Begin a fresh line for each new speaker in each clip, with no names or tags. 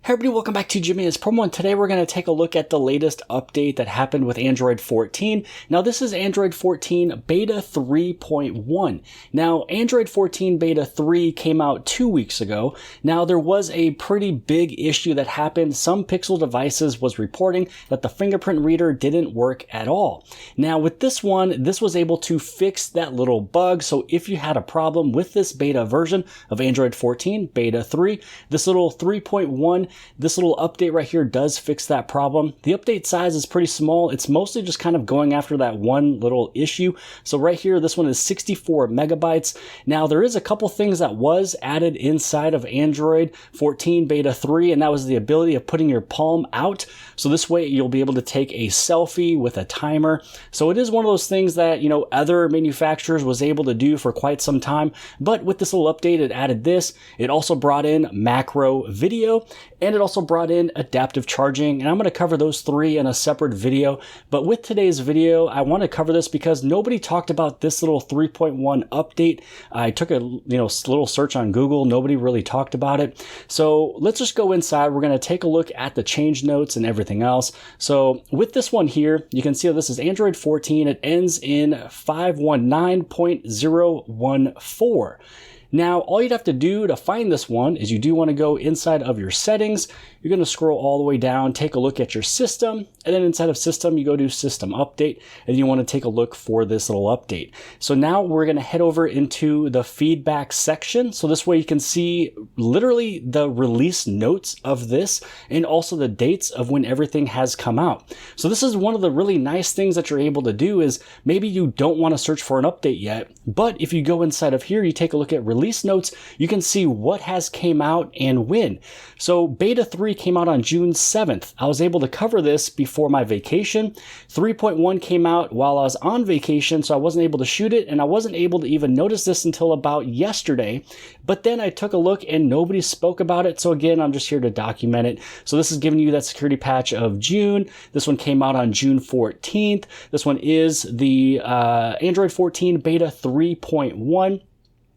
Hey everybody, welcome back to Jimmy is Promo, and today we're going to take a look at the latest update that happened with Android 14. Now this is Android 14 Beta 3.1. Now Android 14 Beta 3 came out 2 weeks ago. Now there was a pretty big issue that happened. Some Pixel devices was reporting that the fingerprint reader didn't work at all. Now with this one, this was able to fix that little bug. So if you had a problem with this beta version of Android 14 Beta 3, this little 3.1, this little update right here does fix that problem. The update size is pretty small. It's mostly just kind of going after that one little issue. So right here, this one is 64 megabytes. Now there is a couple things that was added inside of Android 14 Beta 3, and that was the ability of putting your palm out. So this way you'll be able to take a selfie with a timer. So it is one of those things that, other manufacturers was able to do for quite some time. But with this little update, it added this. It also brought in macro video, and it also brought in adaptive charging, and I'm going to cover those three in a separate video. But with today's video, I want to cover this because nobody talked about this little 3.1 update. I took a little search on Google. Nobody really talked about it. So let's just go inside. We're going to take a look at the change notes and everything else. So with this one here, you can see that this is Android 14. It ends in 519.014. Now, all you'd have to do to find this one is you do want to go inside of your settings. You're going to scroll all the way down, take a look at your system, and then inside of system, you go to system update, and you want to take a look for this little update. So now we're going to head over into the feedback section. So this way you can see literally the release notes of this and also the dates of when everything has come out. So this is one of the really nice things that you're able to do is maybe you don't want to search for an update yet, but if you go inside of here, you take a look at release notes, you can see what has came out and when. So Beta 3 came out on June 7th. I was able to cover this before my vacation. 3.1 came out while I was on vacation, so I wasn't able to shoot it, and I wasn't able to even notice this until about yesterday. But then I took a look and nobody spoke about it. So again, I'm just here to document it. So this is giving you that security patch of June. This one came out on June 14th. This one is the Android 14 Beta 3.1.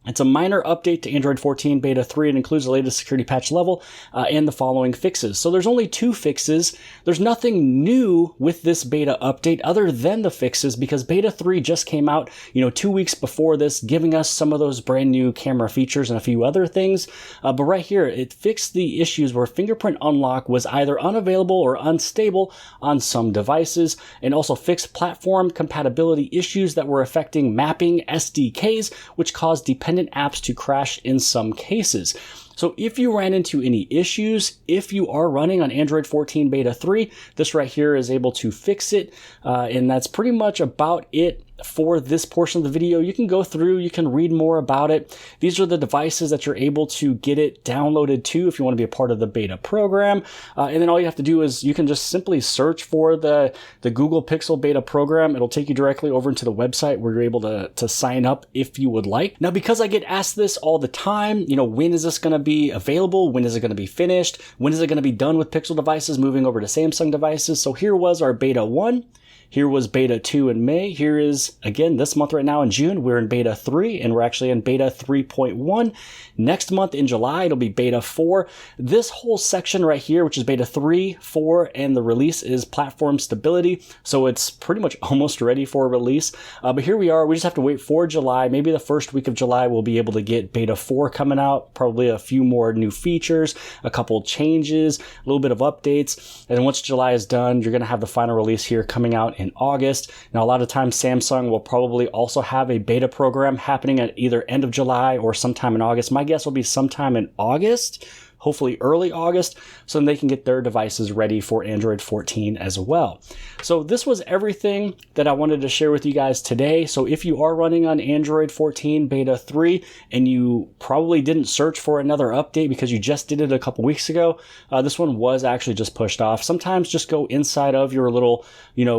It's a minor update to Android 14 Beta 3. It includes the latest security patch level and the following fixes. So there's only 2 fixes. There's nothing new with this beta update other than the fixes because Beta 3 just came out, 2 weeks before this, giving us some of those brand new camera features and a few other things. But right here, it fixed the issues where fingerprint unlock was either unavailable or unstable on some devices, and also fixed platform compatibility issues that were affecting mapping SDKs, which caused dependent apps to crash in some cases. So if you ran into any issues, if you are running on Android 14 Beta 3, this right here is able to fix it. And that's pretty much about it for this portion of the video. You can go through, you can read more about it. These are the devices that you're able to get it downloaded to if you want to be a part of the beta program. And then all you have to do is you can just simply search for the Google Pixel beta program. It'll take you directly over into the website where you're able to sign up if you would like. Now, because I get asked this all the time, when is this going to be available? When is it going to be finished? When is it going to be done with Pixel devices moving over to Samsung devices? So here was our Beta 1. Here was Beta 2 in May. Here is, again, this month right now in June, we're in Beta 3, and we're actually in Beta 3.1. Next month in July, it'll be Beta 4. This whole section right here, which is Beta 3, 4, and the release is platform stability. So it's pretty much almost ready for release. But here we are. We just have to wait for July. Maybe the first week of July, we'll be able to get Beta 4 coming out, probably a few more new features, a couple changes, a little bit of updates. And then once July is done, you're going to have the final release here coming out in August. Now, a lot of times Samsung will probably also have a beta program happening at either end of July or sometime in August. My guess will be sometime in August, hopefully early August, so then they can get their devices ready for Android 14 as well. So this was everything that I wanted to share with you guys today. So if you are running on Android 14 Beta 3 and you probably didn't search for another update because you just did it a couple weeks ago, this one was actually just pushed off. Sometimes just go inside of your little,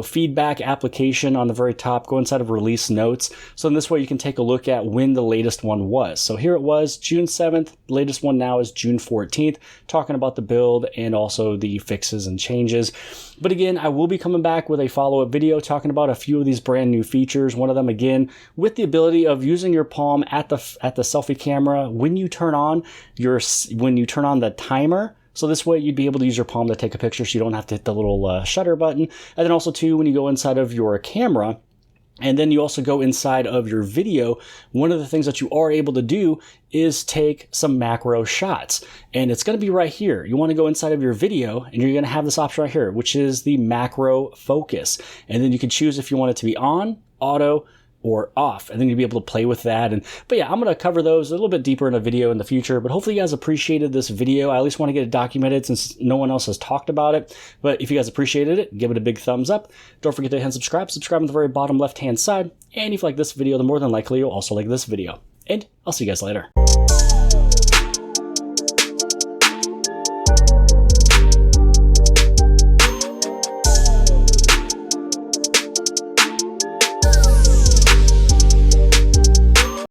feedback application on the very top, go inside of release notes. So in this way you can take a look at when the latest one was. So here it was June 7th. The latest one now is June 14th, talking about the build and also the fixes and changes. But again, I will be coming back with a follow-up video talking about a few of these brand new features. One of them, again, with the ability of using your palm at the selfie camera when you turn on the timer So this way you'd be able to use your palm to take a picture so you don't have to hit the little shutter button. And then also too, when you go inside of your camera, and then you also go inside of your video, one of the things that you are able to do is take some macro shots. And it's going to be right here. You want to go inside of your video and you're going to have this option right here, which is the macro focus. And then you can choose if you want it to be on, auto, or off, and then you'll be able to play with that. But yeah, I'm going to cover those a little bit deeper in a video in the future, but hopefully you guys appreciated this video. I at least want to get it documented since no one else has talked about it. But if you guys appreciated it, give it a big thumbs up. Don't forget to hit subscribe on the very bottom left hand side. And if you like this video, then more than likely you'll also like this video. And I'll see you guys later.